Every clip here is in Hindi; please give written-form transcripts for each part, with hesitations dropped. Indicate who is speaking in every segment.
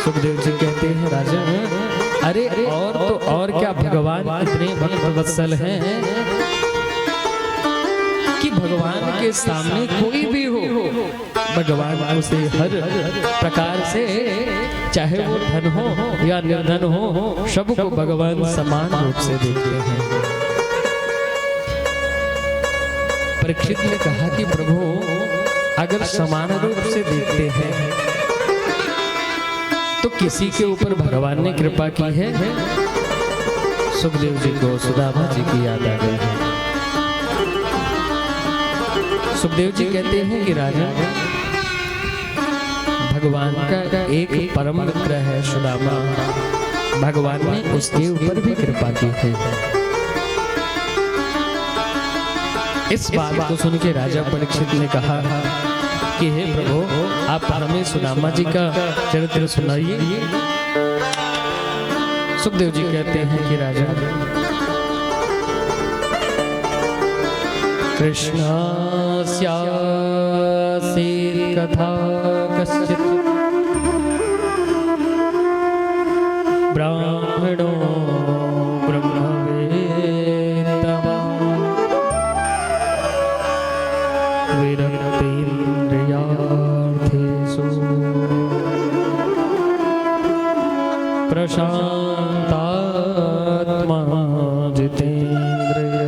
Speaker 1: सुखदेव जी कहते हैं राजन, अरे और तो और क्या, भगवान इतने भक्त वत्सल हैं कि भगवान के सामने कोई भी हो, भगवान उसे हर प्रकार से, चाहे वो धन हो या निर्धन हो, सबको भगवान समान रूप से देखते हैं। परीक्षित ने कहा कि प्रभु अगर समान रूप से देखते हैं तो किसी के ऊपर भगवान ने कृपा की है? सुखदेव जी को सुदामा जी की याद आ गई है। सुखदेव जी कहते हैं कि राजा, भगवान का एक परम मित्र है सुदामा, भगवान ने उसके ऊपर भी कृपा की है। इस बात को सुन के राजा परीक्षित ने कहा कि हे प्रभु, आप हमें सुदामा जी का चरित्र सुनाइए। सुखदेव जी कहते हैं कि राजा, कृष्णस्यासी कथा कश्चित् ब्राह्मणो ब्रह्मवेत्ता प्रशांतात्मा जितेंद्रिय।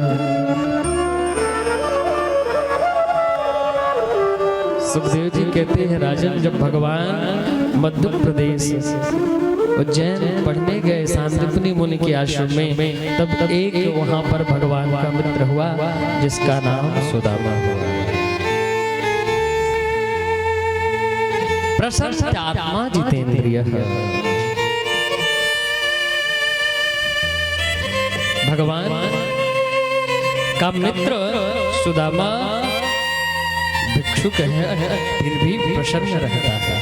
Speaker 1: सुखदेव जी कहते हैं राजन, जब भगवान मध्य प्रदेश उज्जैन पढ़ने गए सांदीपनि मुनि के आश्रम में, तब एक वहां पर भगवान का मित्र हुआ जिसका नाम सुदामा हुआ। प्रशांतात्मा जितेंद्रिय, भगवान का मित्र सुदामा भिक्षुक है, फिर भी प्रसन्न रहता है।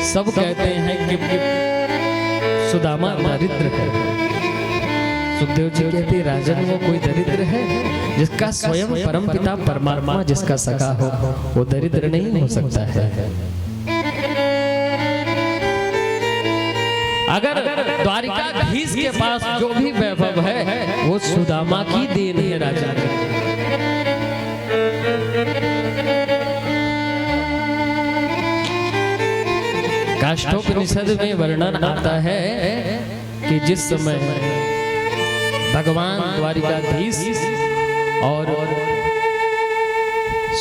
Speaker 1: सब कहते हैं कि सुदामा दरिद्र है। सुखदेव जी कहते हैं राजन, वो कोई दरिद्र है जिसका स्वयं परमपिता परमात्मा जिसका सखा हो, वो दरिद्र नहीं हो सकता है। अगर द्वारिकाधीश के पास जो भी वैभव है वो सुदामा की देन है राजा। काष्ठोपनिषद में वर्णन आता है कि जिस समय भगवान द्वारिकाधीश और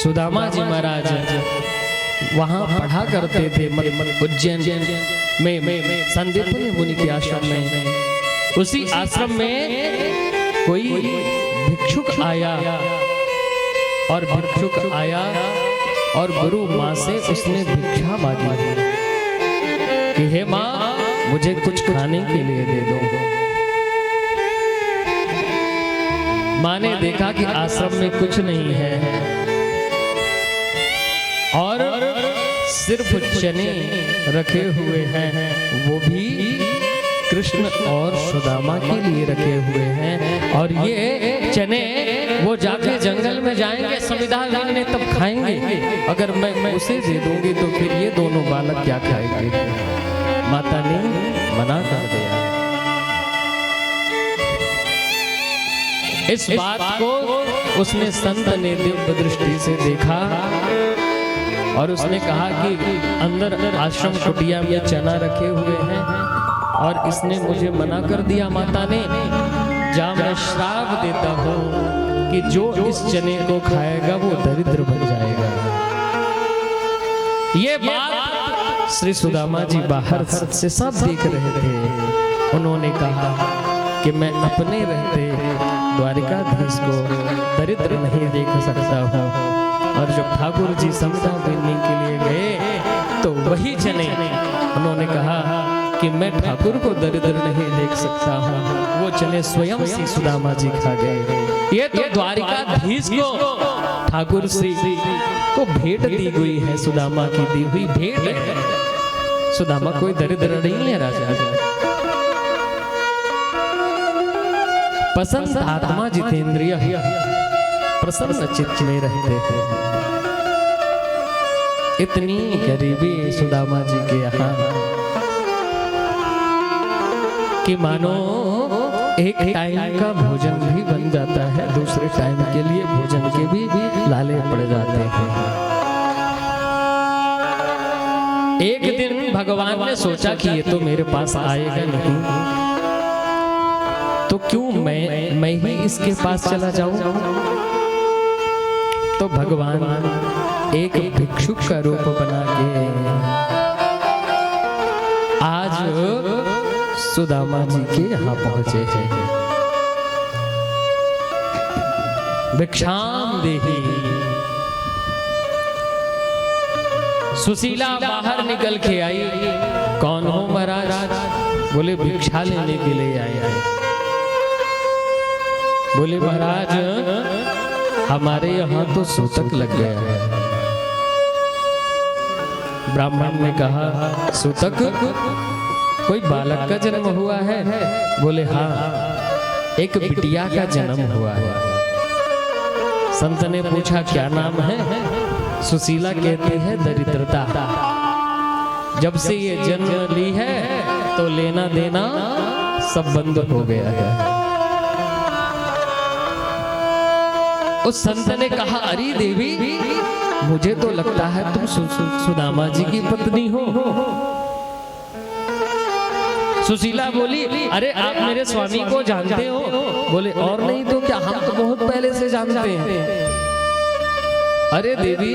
Speaker 1: सुदामा जी महाराज वहां पढ़ा करते थे उज्जैन में सांदीपनि मुनि के आश्रम में, उसी आश्रम में कोई भिक्षुक आया और गुरु माँ से उसने भिक्षा मांगी कि हे माँ, मुझे कुछ खाने के लिए दे दो। माँ ने देखा कि आश्रम में कुछ नहीं है और सिर्फ चने रखे हुए हैं, वो भी कृष्ण और सुदामा के लिए रखे हुए हैं। और ये चने वो जाके जंगल में जाएंगे, संविदा लेने, तब खाएंगे। अगर मैं उसे दे दूंगी तो फिर ये दोनों बालक क्या खाएंगे? माता ने मना कर दिया। इस बात को उसने संत ने दिव्य दृष्टि से देखा और उसने कहा कि अंदर आश्रम कुटिया में चना रखे हुए हैं और इसने मुझे मना कर दिया माता ने। जा, मैं श्राप देता हूँ कि जो इस चने को खाएगा वो दरिद्र बन जाएगा। ये बात श्री सुदामा जी बाहर से सब देख रहे थे। उन्होंने कहा कि मैं अपने रहते द्वारिकाधीश को दरिद्र नहीं देख सकता हूँ। और जब ठाकुर जी संविदा देने के लिए गए तो वही चने उन्होंने कहा कि मैं ठाकुर को दरिद्र नहीं देख सकता हूँ। वो चने स्वयं श्री सुदामा जी खा गए। ये तो द्वारिकाधीश को ठाकुर श्री को भेंट दी गई है, सुदामा की दी हुई भेंट है। सुदामा कोई दरिद्र नहीं है राजा। पसंद आत्मा जितेंद्रिय, प्रसन्न चित्त में रहते हैं। इतनी गरीबी सुदामा जी के यहाँ कि मानो एक टाइम का भोजन भी बन जाता है, दूसरे टाइम के लिए भोजन के भी लाले पड़ जाते हैं। एक दिन भगवान ने सोचा कि ये तो मेरे पास आएगा नहीं, तो क्यों मैं ही इसके पास चला जाऊं। तो भगवान एक भिक्षुक का रूप बना के आज सुदामा जी के यहाँ पहुंचे हैं। भिक्षाम देहि। सुशीला बाहर निकल के आई। कौन हो महाराज? बोले भिक्षा लेने के लिए आए। बोले महाराज हमारे यहाँ तो सूतक लग गया है। ब्राह्मण ने कहा सूतक, कोई बालक का जन्म हुआ है? बोले हाँ, एक बिटिया का जन्म हुआ है। संत ने पूछा क्या नाम है? सुशीला कहती है दरिद्रता। जब से ये जन्म ली है तो लेना देना सब बंद हो गया है। उस संत ने कहा अरे देवी, मुझे तो लगता है तुम सुदामा जी की पत्नी हो। सुशीला बोली अरे आप मेरे स्वामी को जानते हो? बोले और नहीं तो क्या, हम तो बहुत पहले से जानते हैं। अरे देवी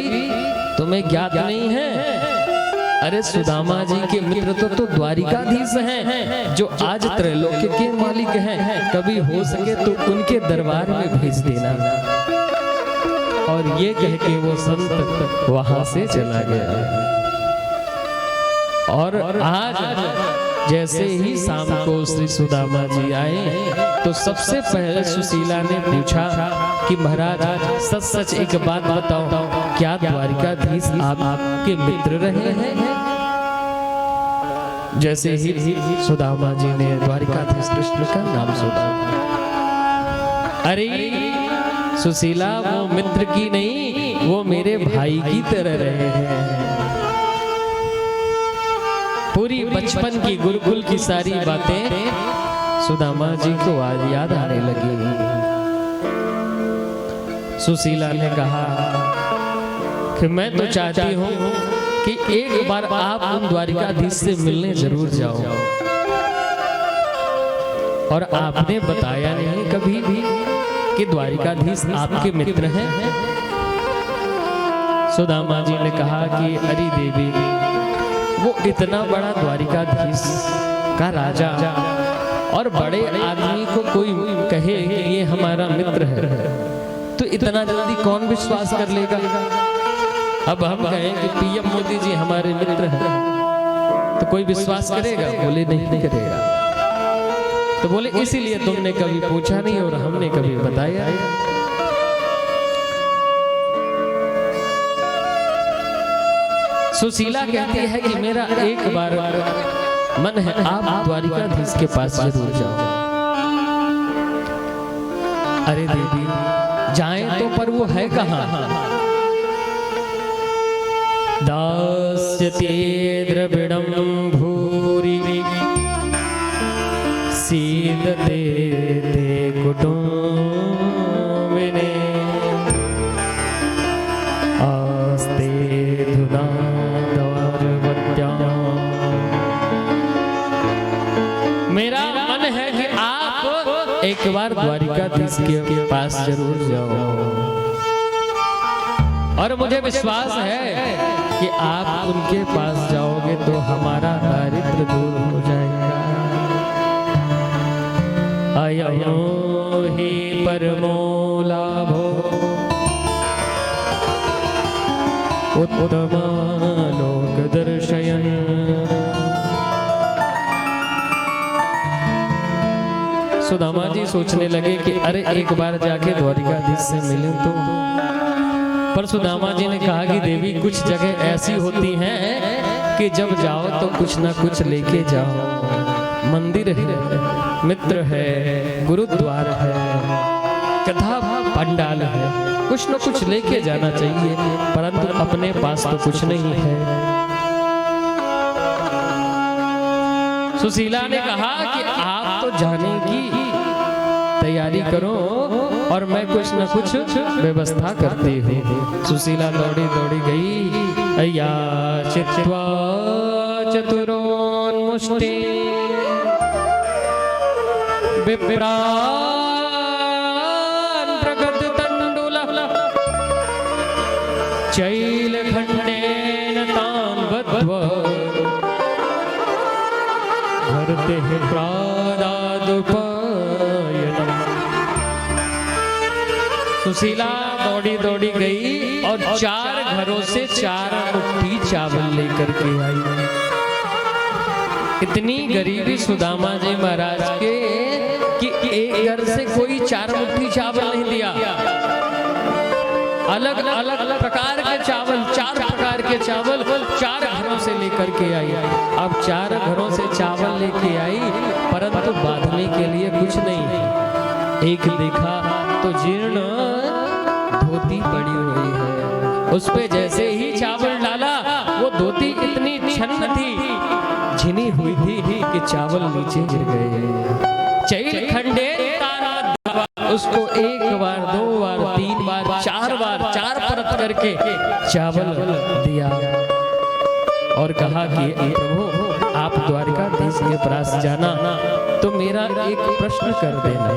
Speaker 1: तुम्हें ज्ञात नहीं है, अरे सुदामा जी के मित्र तो द्वारिकाधीश हैं, जो आज त्रैलोक्य के मालिक हैं। कभी हो सके तो उनके दरबार में भेज देना। और ये कह के वो संत वहां से चला गया। और आज जैसे ही शाम को श्री सुदामा जी आए तो सबसे पहले सुशीला ने पूछा कि महाराज सच सच एक बात बताओ, क्या द्वारिकाधीश आपके मित्र रहे हैं? जैसे ही सुदामा जी ने द्वारिकाधीश कृष्ण का नाम सुना, अरे सुशीला वो मित्र की नहीं, वो मेरे भाई की तरह रहे हैं। पूरी बचपन की गुरुकुल की सारी बातें सुदामा जी को आज याद आने लगी। सुशीला ने कहा कि मैं तो चाहती हूँ कि एक बार आप उन द्वारिकाधीश से मिलने जरूर जाओ। और आपने बताया नहीं कभी भी कि द्वारिकाधीश आपके मित्र हैं। सुदामा जी ने कहा कि अरे देवी, वो इतना बड़ा द्वारिकाधीश का राजा और बड़े आदमी को कोई कहे कि ये हमारा मित्र है तो इतना जल्दी कौन विश्वास कर लेगा? अब हम कहें कि पीएम मोदी जी हमारे मित्र हैं तो कोई विश्वास करेगा? बोले नहीं करेगा। तो बोले इसीलिए तुमने कभी पूछा नहीं और हमने कभी बताया। सुशीला कहती है कि मेरा एक बार मन है आप द्वारिकाधीश के पास जरूर जाओ। अरे देवी जाएं तो पर वो है कहाँ? दास्यते द्रविड़ं भूरि सीदते ते कुटुम्बिने आस्ते धुना द्वारवत्यां। मेरा मन है कि आप एक बार द्वारिकाधीश के पास जरूर जाओ और मुझे विश्वास है कि आप उनके पास जाओगे तो हमारा दारिद्र्य दूर हो जाएगा। अयं हि परमो लाभो उत्तम लोक दर्शयन्। सुदामा जी सोचने लगे कि अरे एक बार जाके द्वारिकाधीश से मिले तो। पर सुदामा जी ने कहा कि देवी कुछ जगह ऐसी होती हैं कि जब जाओ तो कुछ ना कुछ लेके जाओ। मंदिर है, मित्र है, गुरुद्वार है, कथा पंडाल है, कुछ न कुछ लेके जाना चाहिए, परंतु अपने पास तो कुछ नहीं है। सुशीला ने कहा कि आप तो जाने की तैयारी करो और मैं कुछ न कुछ व्यवस्था करती हूँ। सुशीला दौड़ी दौड़ी गई। अय्या चित्वा चतुरोन्मुष्टि विप्रान् प्रगत तंडुल चैलखंडेन तान् बद्ध्वा भरते प्रादादुपयनम्। सुशीला दौड़ी दौड़ी गई और 4 घरों से 4 मुट्ठी चावल लेकर के आई। इतनी गरीबी सुदामा जी महाराज के कि एक घर से कोई 4 मुट्ठी चावल नहीं दिया। अलग अलग प्रकार के चावल, 4 प्रकार के चावल 4 घरों से लेकर के आई। अब 4 घरों से चावल लेके आई, परंतु बांधने के लिए कुछ नहीं। एक देखा तो जीर्ण धोती पड़ी हुई है, उस पे जैसे ही चावल डाला वो धोती इतनी छन्न थी, झिनी हुई थी कि चावल नीचे गिर गए। चैल खंडे उसको 1 बार 2 बार 3 बार 4 बार 4 परत करके चावल दिया और कहा कि प्रभु आप द्वारिकाधीश के पास जाना तो मेरा एक प्रश्न कर देना,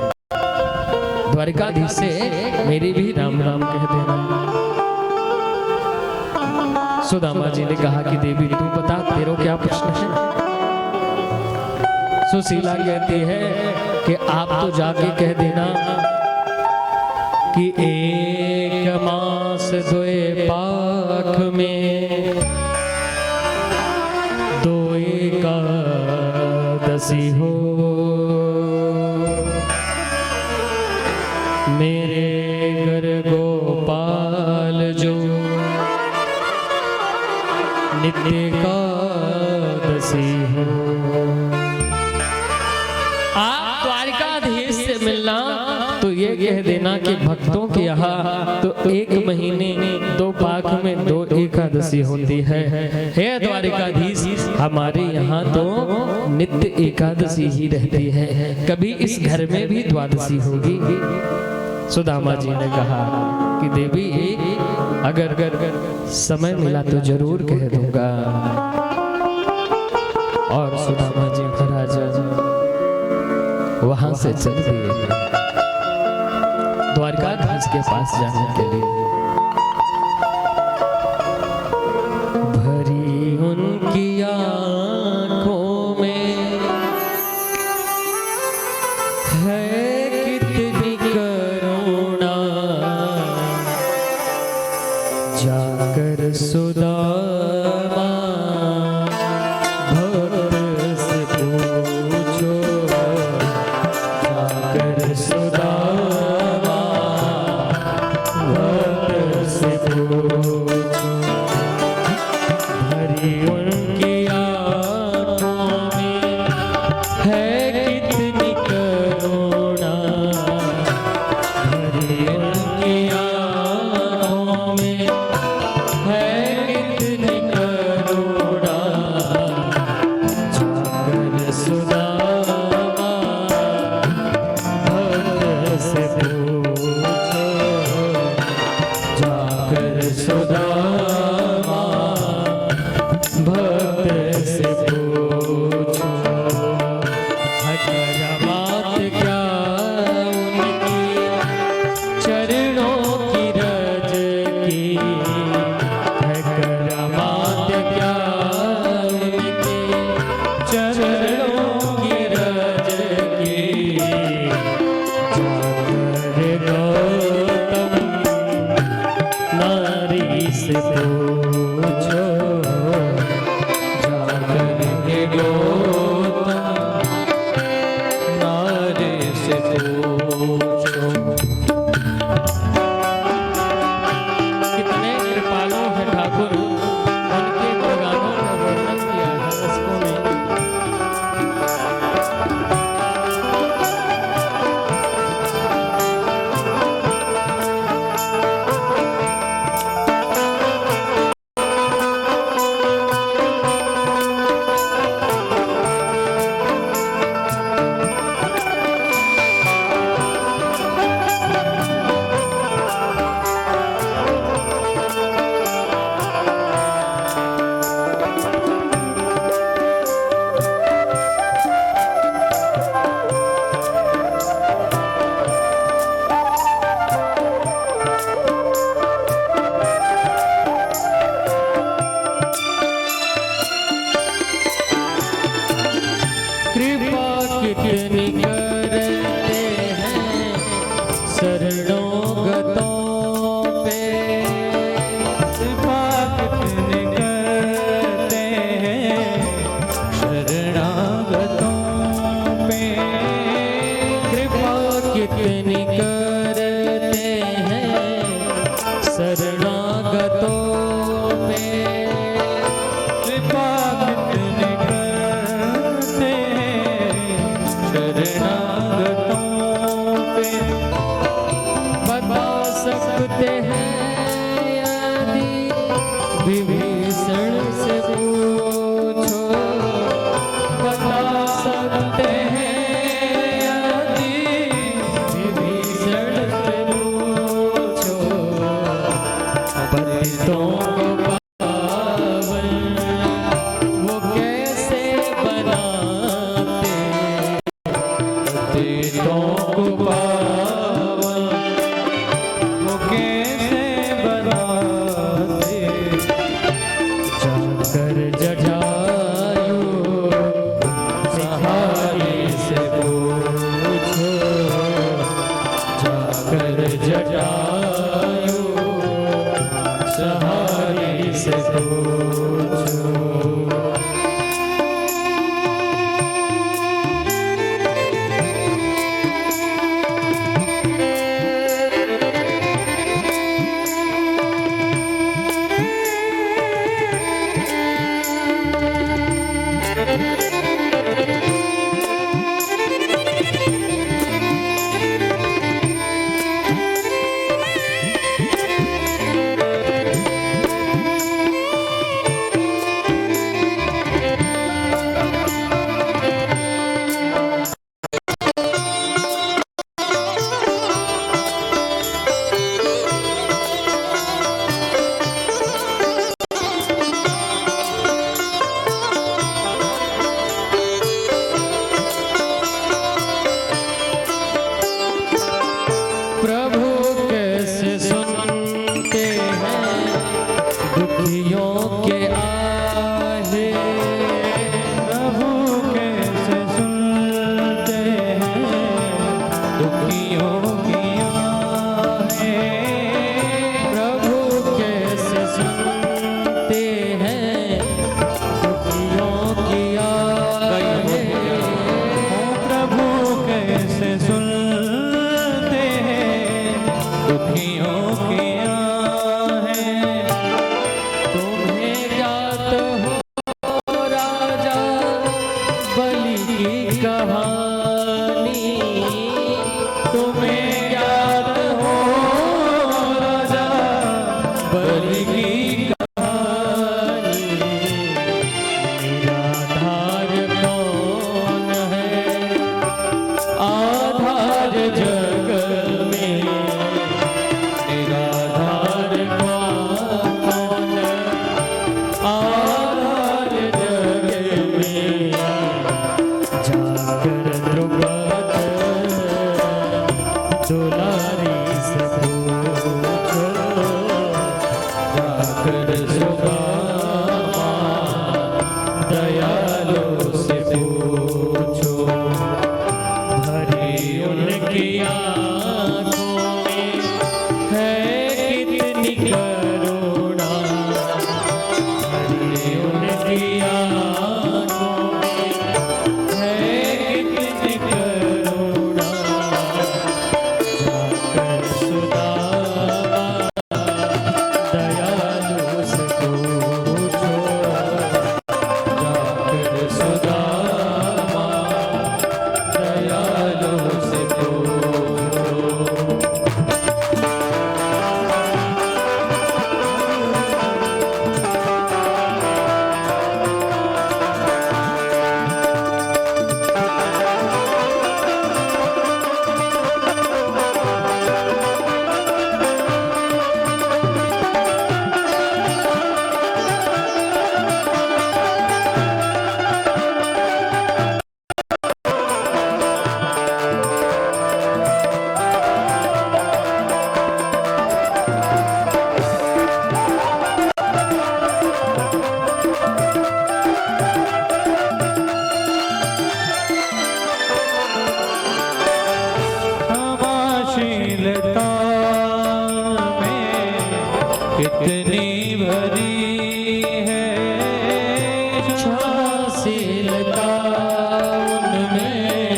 Speaker 1: द्वारिकाधीश से मेरी भी राम राम कह देना। सुदामा जी ने कहा कि देवी तू बता तेरा क्या प्रश्न है। सुशीला कहती है कि आप तो जाके कह देना कि 1 मास 2 पाख में 2 एकादशी हो, मेरे घर गोपाल जो नित्य एकादशी हो। आप द्वारिकाधीश से मिलना तो ये कह देना कि भक्तों के यहाँ तो 1 महीने 2 पाख में 2 एकादशी होती है। हे द्वारिकाधीश हमारे यहाँ तो नित्य एकादशी ही रहती है, कभी इस घर में भी द्वादशी होगी। सुदामा जी ने कहा कि देवी अगर समय मिला तो जरूर कह दूंगा। और सुदामा जी महाराज वहां से चल दिए द्वारिकाधीश के पास जाने के लिए। भरी उनकी आंखों में है कितनी करुणा, जाकर सुदामा भक्त से पूछो, जाकर सुदामा भक्त से पूछो। भरी उनकी आंखों में है कितनी करुणा, भरी उनकी आंखों में है कितनी करुणा, कर जटायु सहारे से पूछो, जाकर जटायु सहारे से पूछो। दुखियों के आहे, प्रभु कैसे सुनते हैं दुखियों की आहे, प्रभु कैसे सुनते हैं दुखियों की आहे, प्रभु कैसे सुनते हैं दुखियों की कहानी। तुम्हें याद हो राजा बलि की कहानी, निराधार कौन है आधार जग में, निराधार कौन आधार जग में, जाकर द्रुपद दुलारी से पूछो, जाकर सुदामा दयालु से पूछो, भरी उनकी आँखों में है कितनी करुणा, भरी उनकी आँखों कितनी भरी है क्षमाशीलता उनमें,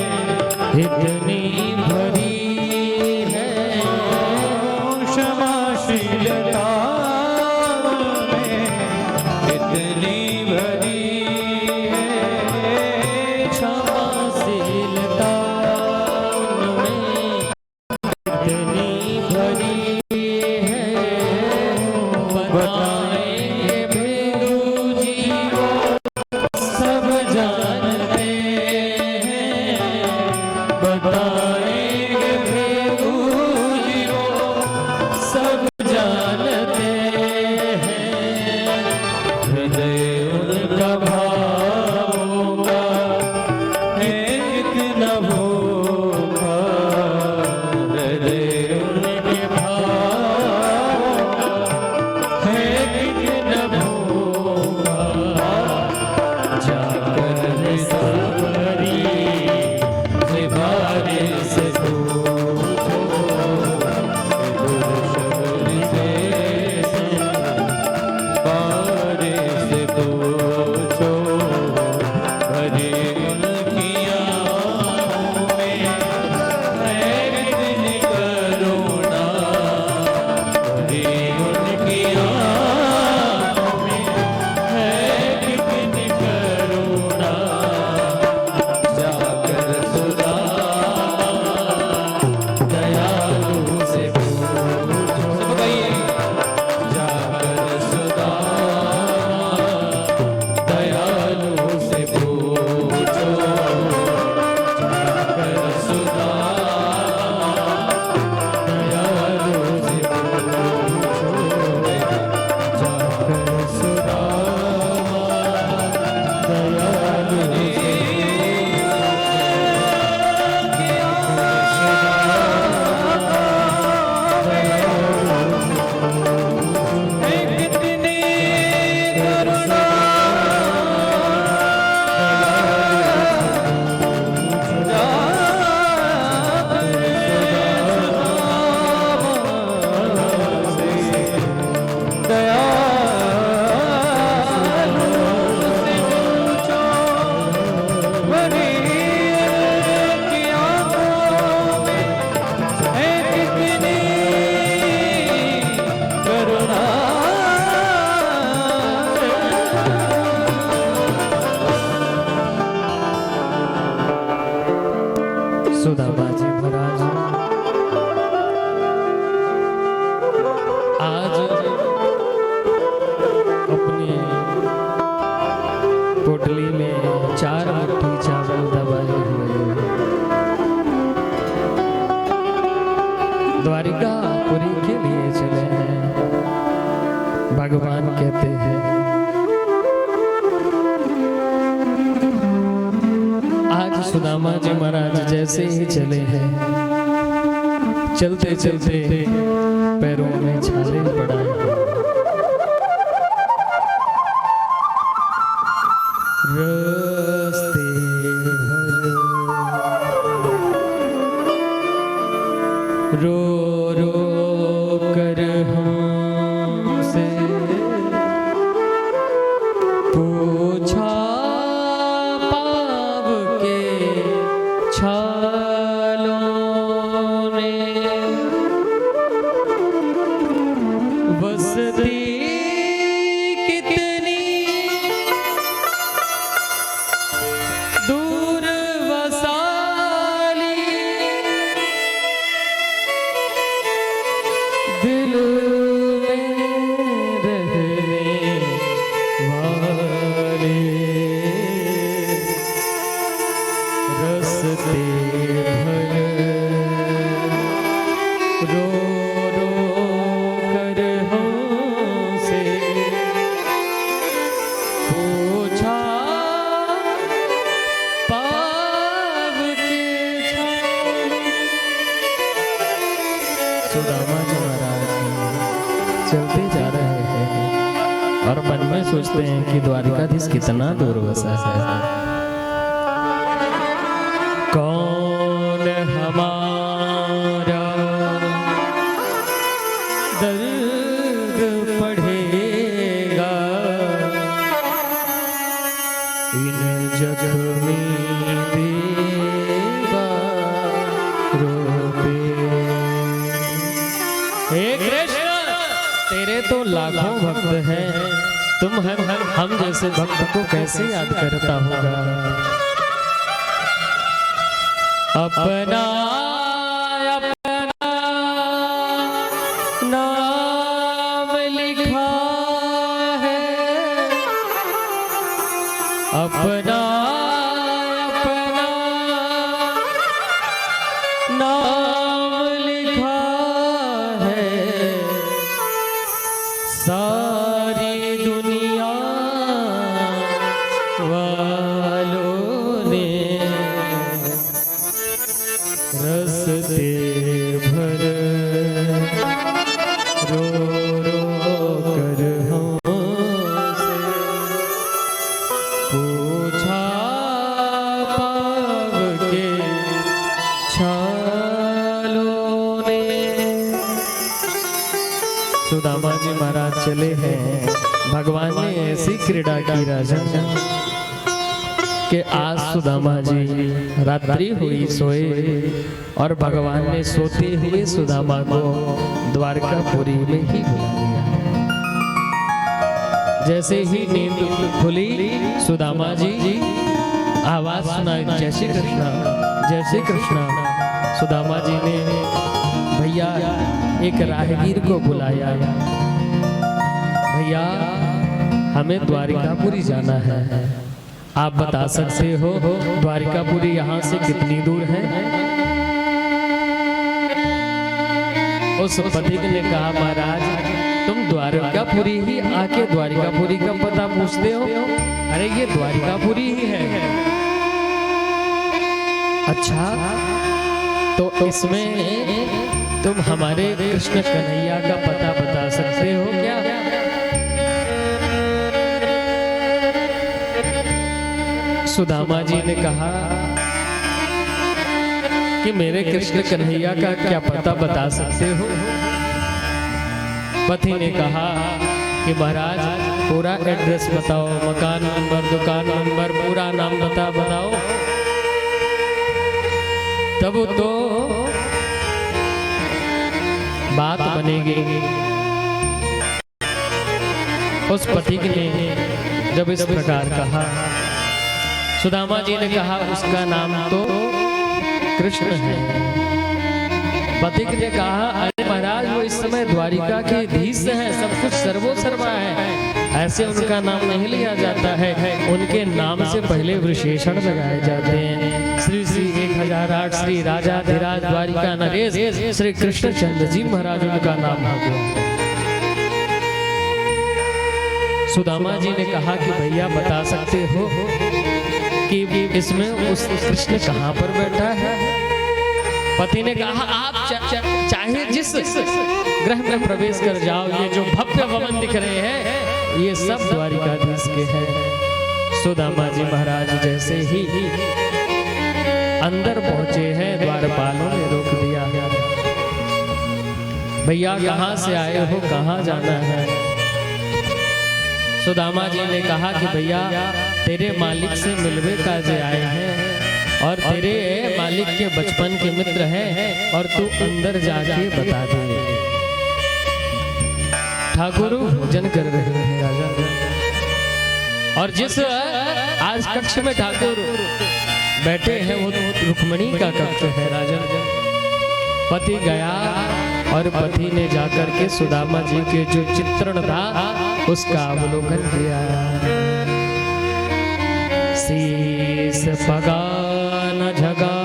Speaker 1: इतनी भरी है क्षमाशीलता उनमें, इतनी भरी है क्षमाशीलता उनमें, इतनी भरी बताएंगे भेदू जी वो सब जानते हैं, बताएंगे भेदू जी वो सब जानते हैं, हृदय उनका भावों का है कितना भूखा, हृदय उनके भाव है कितना भूखा, पोटली में 4 मुट्ठी चावल दबाए हुए द्वारिकापुरी के लिए चले हैं। भगवान कहते हैं आज सुदामा जी महाराज जैसे ही चले हैं, चलते चलते पैरों में छाले पड़ा है। रास्ते भर रो रो कर हमसे पूछा पाव के छालों ने, बसती कितनी दूर वसाली, दिल में रहने वाले रस्ते भर रो रो कर हमसे पूछा पाव के छाले। सुदामा जी महाराज चलते जा रहे हैं और मन में सोचते हैं कि द्वारिकाधीश कितना दूर बसा है। कौन हमारा दर्द पढ़ेगा इन जख्मी दीवारों पे। हे कृष्ण, तेरे तो लाखों भक्त हैं, तुम हम जैसे भक्त को कैसे याद करता होगा। अपना अपना नाम लिखा है, अपना अपना नाम लिखा है, सारी दुनिया वालों ने रस्ते भर रो रो कर हमसे पूछा पाव के छालों ने। सुदामा जी महाराज चले हैं, भगवान ने ऐसी क्रीड़ा की राजन कि आज सुदामा जी रात्रि हुई सोए और भगवान ने सोते हुए सुदामा को द्वारकापुरी में ही बुला लिया। जैसे ही नींद खुली, सुदामा जी आवाज सुना, जय श्री कृष्ण जय श्री कृष्ण। सुदामा जी ने भैया एक राहगीर को बुलाया, भैया हमें द्वारिकापुरी जाना है, आप बता सकते हो द्वारिकापुरी यहाँ से कितनी दूर है। उस पथिक ने कहा महाराज तुम द्वारिकापुरी ही आके द्वारिकापुरी का पता पूछते हो, अरे ये द्वारिकापुरी ही है। अच्छा तो इसमें तुम हमारे कृष्ण कन्हैया का पता बता सकते हो क्या। सुदामा जी ने कहा कि मेरे कृष्ण कन्हैया का क्या पता बता सकते हो। पति ने कहा कि महाराज पूरा एड्रेस बताओ, मकान नंबर, दुकान नंबर, पूरा नाम बताओ, तब तो बात बनेगी। उस पथिक ने जब इस प्रकार कहा, सुदामा जी ने कहा उसका नाम तो कृष्ण है। पथिक ने कहा अरे महाराज वो इस समय द्वारिका के धीश हैं, सब कुछ सर्वो सर्वा है, ऐसे उनका नाम नहीं लिया जाता है, उनके नाम से पहले विशेषण लगाए जाते हैं। श्री श्री 1008 श्री राजाधिराज द्वारिका नरेश श्री कृष्णचंद्र जी महाराज उनका नाम हो गया। सुदामा जी ने कहा कि भैया बता सकते हो कि इसमें उस कृष्ण कहाँ पर बैठा है? पति ने कहा आप चाहे जिस ग्रह में प्रवेश कर जाओ, ये जो भव्य भवन दिख रहे हैं ये सब द्वारिकाधीश के हैं। सुदामा जी महाराज जैसे ही अंदर पहुंचे हैं, द्वारपालों ने रोक दिया। भैया कहाँ से आए हो, कहाँ जाना है? सुदामा जी ने कहा कि भैया तेरे मालिक से मिलवे काजे आए हैं और तेरे मालिक के बचपन के मित्र हैं और तू अंदर जाके बता दे। ठाकुर भोजन कर रहे हैं राजा, और जिस आज कक्ष में ठाकुर बैठे हैं वो रुक्मिणी का कक्ष है राजा। पति गया और पति ने जाकर के सुदामा जी के जो चित्रण था उसका अवलोकन किया। शीस पगा न झगा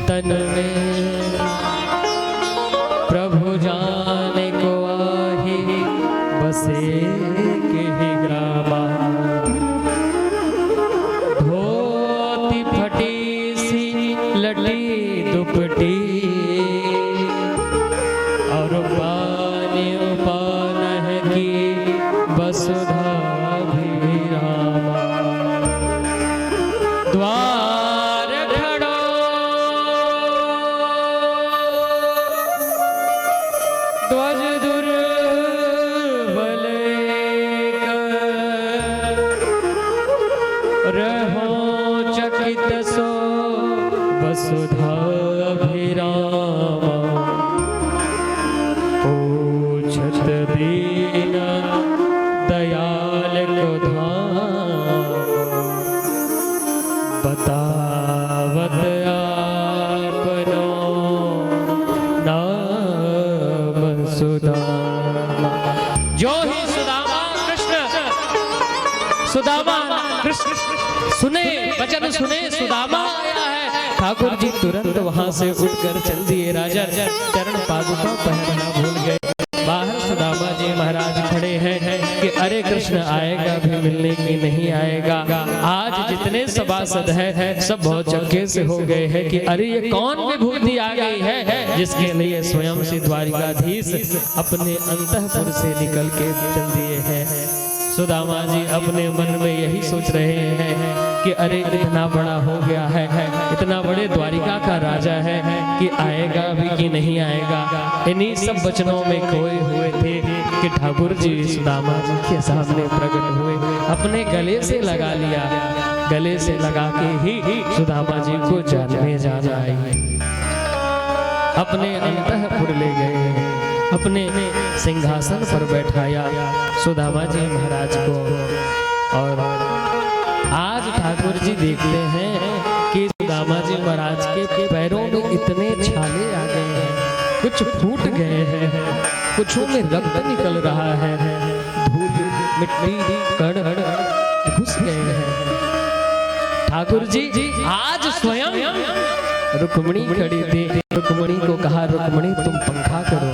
Speaker 1: तन में, प्रभु जाने को आही बसे के ही ग्रामा। धोती फटी सी लटी दुपटी और पानी पान है की वसुधा भी रामा। द्वार खड़ो ध्वज दुर्बल रहो चकित सो वसुधा भी रामा। पूछत दीन दयाल को धाम, बतावत आपनो नाम सुदामा। जो ही सुदामा कृष्ण सुने, वचन सुने सुदामा आया है, ठाकुर जी तुरंत वहां से उठकर चल दिए। राजा चरण पादुका पहनना भूल गए। बाहर सुदामा जी महाराज खड़े हैं कि अरे कृष्ण आएगा भी मिलने की नहीं आएगा। आज जितने सभासद हैं सब बहुत चक्के से हो गए हैं कि अरे ये कौन विभूति आ गई है जिसके लिए स्वयं से द्वारिकाधीश अपने अंतःपुर से निकल के चल दिए हैं। सुदामा जी अपने मन में यही सोच रहे हैं कि अरे इतना बड़ा हो गया है, इतना बड़े द्वारिका का राजा है कि आएगा भी कि नहीं आएगा। इन्हीं सब वचनों में खोए हुए थे कि ठाकुर जी सुदामा जी के सामने प्रकट हुए, अपने गले से लगा लिया। गले से लगा के ही सुदामा जी को जान में जाना आई, अपने अंतःपुर ले गए, अपने सिंहासन पर बैठाया सुदामा जी महाराज को। और आज ठाकुर जी देखते हैं कि सुदामा जी महाराज के पैरों में इतने छाले आ गए हैं, कुछ फूट गए हैं, कुछों में रक्त निकल रहा है, धूल मिट्टी कण घुस गए हैं। ठाकुर जी आज स्वयं रुक्मिणी खड़ी थी, रुक्मिणी को कहा रुक्मिणी तुम पंखा करो।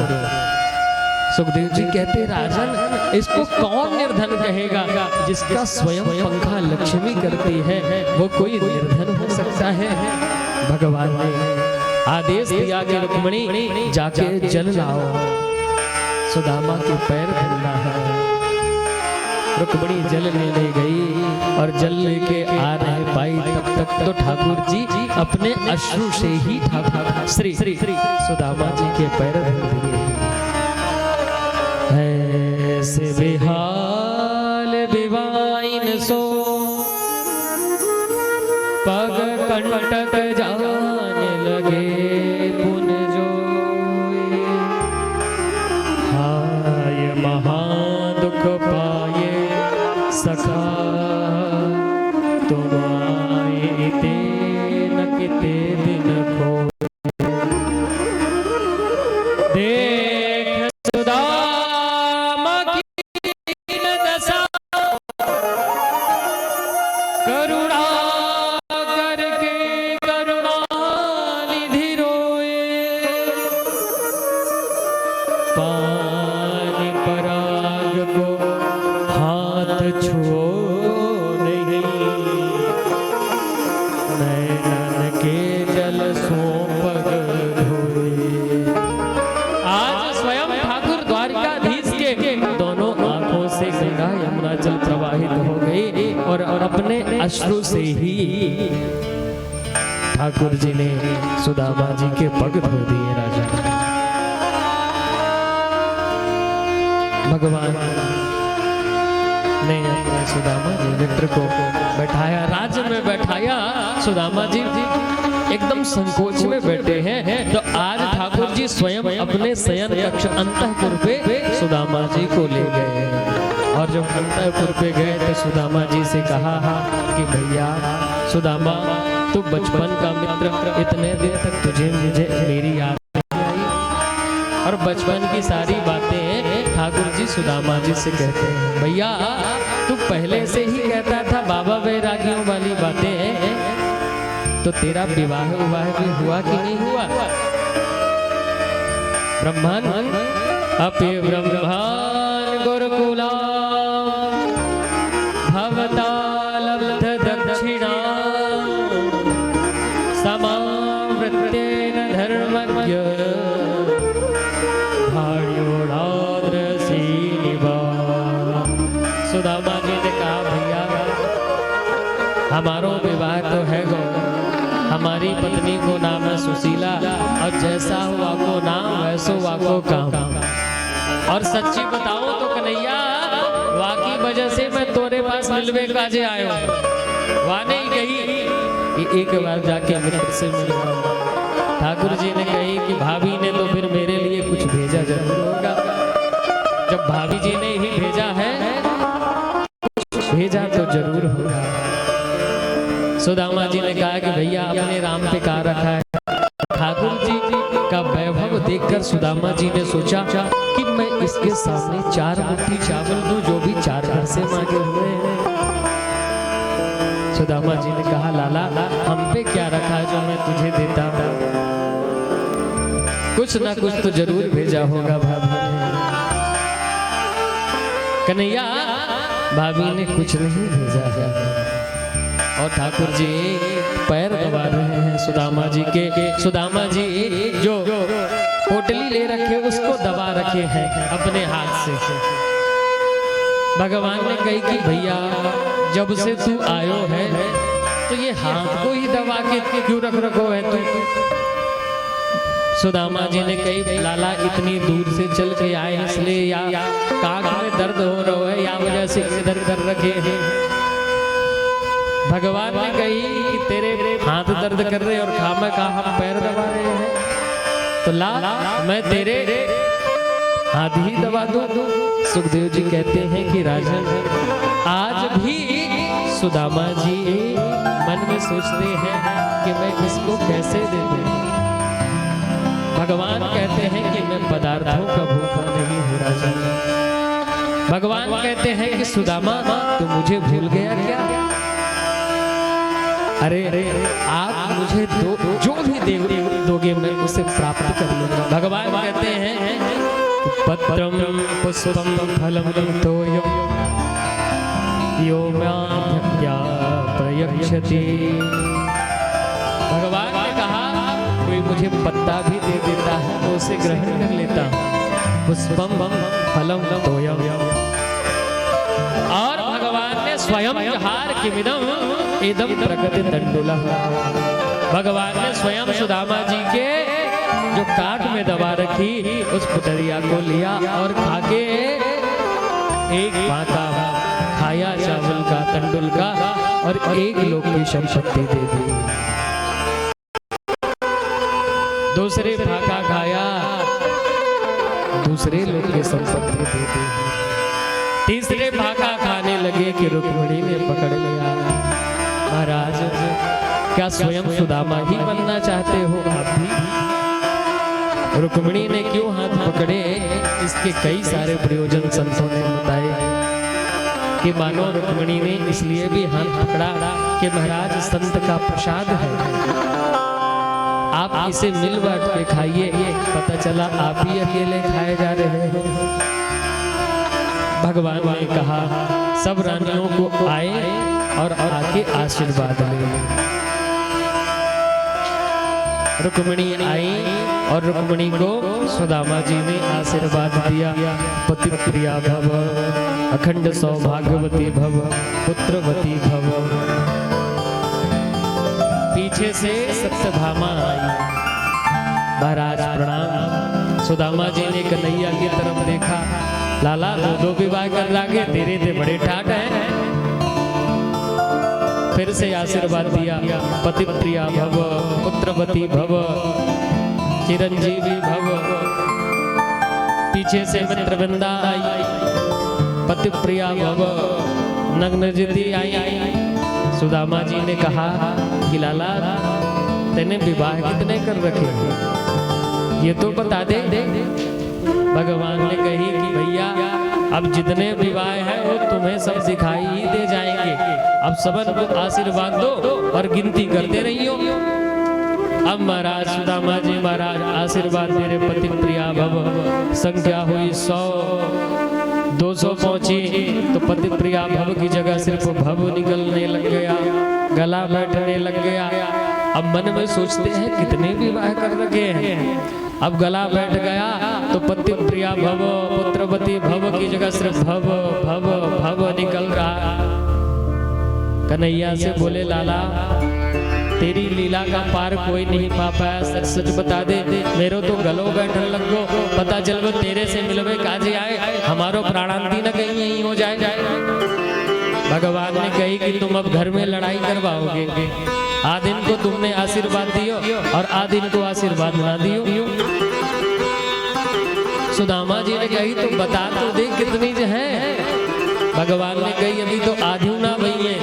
Speaker 1: सुखदेव जी कहते राजन इसको कौन निर्धन कहेगा, जिसका स्वयं पंखा लक्ष्मी करती है वो कोई निर्धन हो सकता है। भगवान ने आदेश दिया कि रुक्मिणी जाके जल लाओ, सुदामा के पैर धुलना है। रुक्मिणी जल लेने गई और जल लेके आ नहीं पाई, तब तक तो ठाकुर जी अपने अश्रु से ही ठाकुर श्री सुदामा जी के पैर धुल दिए। ऐसे बेहाल बिवाइन सो पग कंटक जाने लगे पुन जो। हाय महादुख पाए सखा तुम आए ते न किते दिन खो। देख सुदामा की दशा करुणा करके करुणानिधि रोए, पानी पराग को हाथ छुओ नहीं, नैनन के जल सो पग धोए। आज स्वयं ठाकुर द्वारिकाधीश के दोनों आंखों से गंगा यमुना जल प्रवाहित हो गई और अपने अश्रु से ही ठाकुर जी ने सुदामा जी के पग धो दिए। राजा भगवान ने अपने सुदामा जी मित्र को बैठाया, राज्य में बैठाया। सुदामा जी एकदम संकोच में बैठे हैं, तो आज ठाकुर जी स्वयं अपने शयन कक्ष अंतःपुर पे सुदामा जी को ले गए। और जब अंतःपुर पे गए तो सुदामा जी से कहा कि भैया सुदामा, तू बचपन का मित्र, इतने दिन तक तुझे मुझे मेरी याद नहीं आई। और बचपन की सारी बातें ठाकुर जी सुदामा जी से कहते हैं। भैया तू पहले से ही कहता था बाबा वैरागियों वाली बातें, तो तेरा विवाह भी हुआ कि नहीं हुआ? ब्रह्मन अपि ब्रह्मन गुरुकुला भवता लब्ध दक्षिणा, समावृत्तेन धर्मज्ञ सुदामा जी ने कहा भैया हमारो विवाह तो है गो, हमारी पत्नी को नाम है सुशीला, और जैसा हुआ को नाम वैसो वाको काम। और सच्ची बताओ तो कन्हैया, वाकी वजह से मैं तोरे पास मिलवे काजे आयो, वहाँ नहीं गई कि एक बार जाके मित्र से मिल। ठाकुर जी ने कही कि भाभी ने तो फिर मेरे लिए कुछ भेजा जरूर होगा। जब भाभी जी ने ही भेजा है, भेजा तो जरूर होगा। सुदामा जी ने कहा कि भैया अपने राम पे कहा रखा है। ठाकुर जी का वैभव देखकर सुदामा जी ने सोचा कि मैं इसके सामने 4 मुट्ठी चावल दूं, जो भी 4 घर से मांगे हुए हैं। सुदामा जी ने कहा लाला हम पे क्या रखा है जो मैं तुझे देता हूं? कुछ ना कुछ तो जरूर भेजा होगा भाभी ने। कन्हैया भाभी ने कुछ नहीं भेजा है। और ठाकुर जी पैर दबा रहे हैं सुदामा जी के। सुदामा जी जो पोटली ले रखे उसको दबा रखे हैं अपने हाथ से। भगवान ने कही कि भैया जब से तू आयो है तो ये हाथ को ही दबा के क्यों रखो है तू? सुदामा जी ने कही लाला इतनी दूर से चल के आए इसलिए, या कान में दर्द हो रहा है, या वजह से इधर कर रखे हैं। भगवान ने कही कि तेरे हाथ दर्द कर रहे और खामा का हम पैर दबा रहे हैं, तो ला मैं तेरे हाथ ही दबा दूं। सुखदेव जी कहते हैं कि राजन आज भी सुदामा जी मन में सोचते हैं कि मैं इसको कैसे दे दूं। भगवान कहते हैं कि मैं पदार्थों का भूखा नहीं हूँ राजन। भगवान कहते हैं कि सुदामा तू मुझे भूल गया क्या? अरे आप मुझे जो भी दोगे मैं उसे प्राप्त कर लूंगा। भगवान कहते हैं पत्रम पुष्पम फलम तोयम यो प्रयच्छति। भगवान ने कहा कोई मुझे पत्ता भी दे देता है तो उसे ग्रहण कर लेता हूँ। पुष्पम फलम तोयम। और भगवान ने स्वयं हार किमिदम इदम प्रगति तंडुला। भगवान ने स्वयं सुदामा जी के जो काट में दबा रखी उस पुतरिया को लिया और खाके एक पाता खाया चावल का तंडुल का और 1 लोक की संपत्ति दे दी। दूसरे फाका खाया, दूसरे लोग की संपत्ति दे दी। तीसरे फाका खाने लगे कि रुक्मिणी ने पकड़ लिया। महाराज क्या स्वयं सुदामा ही बनना चाहते हो आप भी? रुक्मिणी ने क्यों हाथ पकड़े, इसके कई सारे प्रयोजन संतों ने बताए। कि मानो रुक्मिणी ने इसलिए भी हाथ पकड़ा कि महाराज संत का प्रसाद है, आप इसे मिल बांट के खाइए। पता चला आप ही अकेले खाए जा रहे हैं। भगवान ने कहा सब रानियों को आए और आके आशीर्वाद ले। रुक्मिणी आई और रुक्मिणी को सुदामा जी ने आशीर्वाद दिया, पति प्रिया भव, अखंड सौभाग्यवती भव, पुत्रवती भव। पीछे से सत्यभामा आई, महाराज प्रणाम। सुदामा जी ने कन्हैया की तरफ देखा, लाला दो विवाह कर लागे, तेरे ते बड़े ठाट हैं। फिर से आशीर्वाद दिया, पति प्रिया भव, पुत्रवती भव, चिरंजीवी भव। पीछे से मित्रवृंदा आई, पति प्रिया भव, नग्नजिति आई। सुदामा जी ने कहा कि लाला तेने विवाह कितने कर रखे, ये तो बता दे। भगवान ने कही कि भैया अब जितने विवाह है वो तुम्हें सब दिखाई ही दे जाएंगे। अब सबन को आशीर्वाद दो और गिनती करते रहियो। अब महाराज सुदामा जी महाराज आशीर्वाद दे रहे, पति प्रिया भव। संख्या हुई 100, 200 पहुंची तो पति प्रिया भव की जगह सिर्फ भव निकलने लग गया, गला बैठने लग गया। अब मन में सोचते हैं कितने विवाह कर रखे हैं। अब गला बैठ गया तो पति प्रिया भव, पुत्रवती भव की जगह सिर्फ भव भव भव निकल रहा। कन्हैया से बोले लाला तेरी लीला का पार कोई नहीं पा पाया, सच सच बता दे, मेरो तो गलो बैठन लग गो। पता चल वो तेरे से मिलवे काजे आए, हमारो प्राणांति न कहीं यहीं हो जाए। भगवान ने कही कि तुम अब घर में लड़ाई करवाओगे, आदिन को तुमने आशीर्वाद दियो और आदिन को आशीर्वाद ना दियो। सुदामा जी ने कही तुम बता तो दे कितनी जो है। भगवान ने कही अभी तो आधी ना भई है।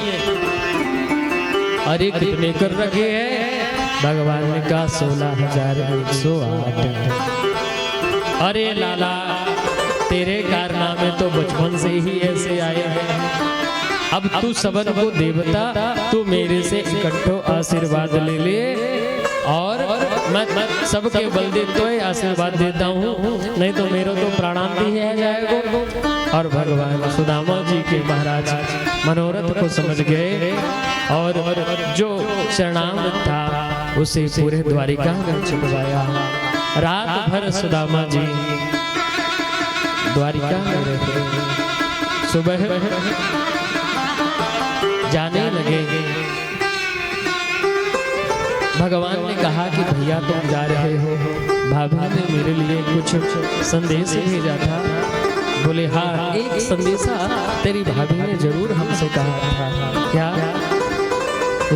Speaker 1: अरे कितने कर रखे हैं? भगवान ने कहा 16,108। अरे लाला तेरे कारनामे तो बचपन से ही ऐसे आए हैं। अब तू सबन को देवता, तू मेरे से इकट्ठो आशीर्वाद ले ले और मैं सबके बल दे तो आशीर्वाद देता हूँ, नहीं तो मेरा तो प्राणांति ही है जाएगा। और भगवान सुदामा जी के महाराज मनोरथ को समझ गए और जो शरणागत था उसे पूरे द्वारिका में छुपवाया। रात भर सुदामा जी द्वारिका में रहते। सुबह जाने लगे। भगवान ने कहा कि भैया तुम जा रहे हो, भाभी ने मेरे लिए कुछ संदेश भेजा था। बोले हाँ एक संदेशा तेरी भाभी ने जरूर हमसे कहा था। क्या?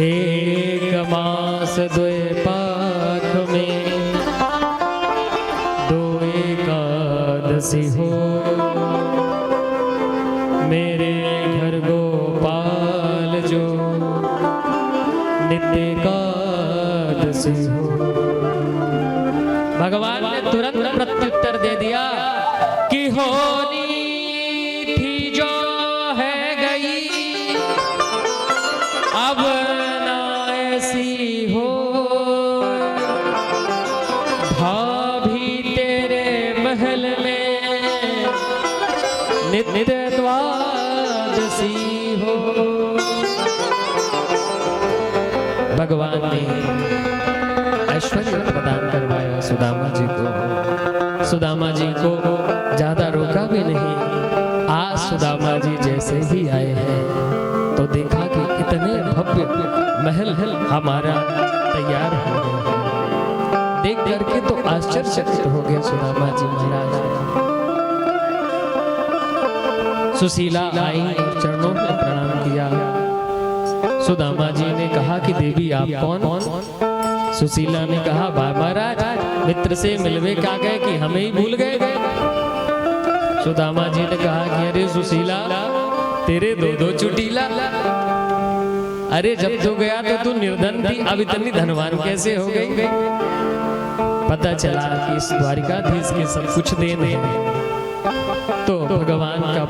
Speaker 1: एक मास द्वे पाख में 2 एकादशी हो, मेरे घर गोपाल जो नित्य एकादशी हो। भगवान ने तुरंत प्रत्युत्तर दे दिया कि होनी थी जो है गई, अब ना ऐसी हो। भाभी तेरे महल में नित्य द्वादशी हो। भगवान ने ऐश्वर्य प्रदान करवाया सुदामा जी को। सुदामा जी को ज्यादा रोका भी नहीं। आज सुदामा जी जैसे ही आए हैं तो देखा कि इतने भव्य महल हमारा तैयार हो गए हैं। देख करके तो आश्चर्यचकित हो गए सुदामा जी महाराज। सुशीला आई और चरणों में प्रणाम किया। सुदामा जी ने कहा कि देवी आप कौन? सुशीला ने कहा महाराज मित्र से मिलवे का गए कि हमें ही भूल गए। सुदामा जी ने कहा कि अरे सुशीला तेरे 2 चुटीला, अरे जब तू गया तो तू निर्धन थी, अब इतनी धनवान कैसे हो गई? पता चला कि इस द्वारिकाधीश के सब कुछ देन है। तो भगवान का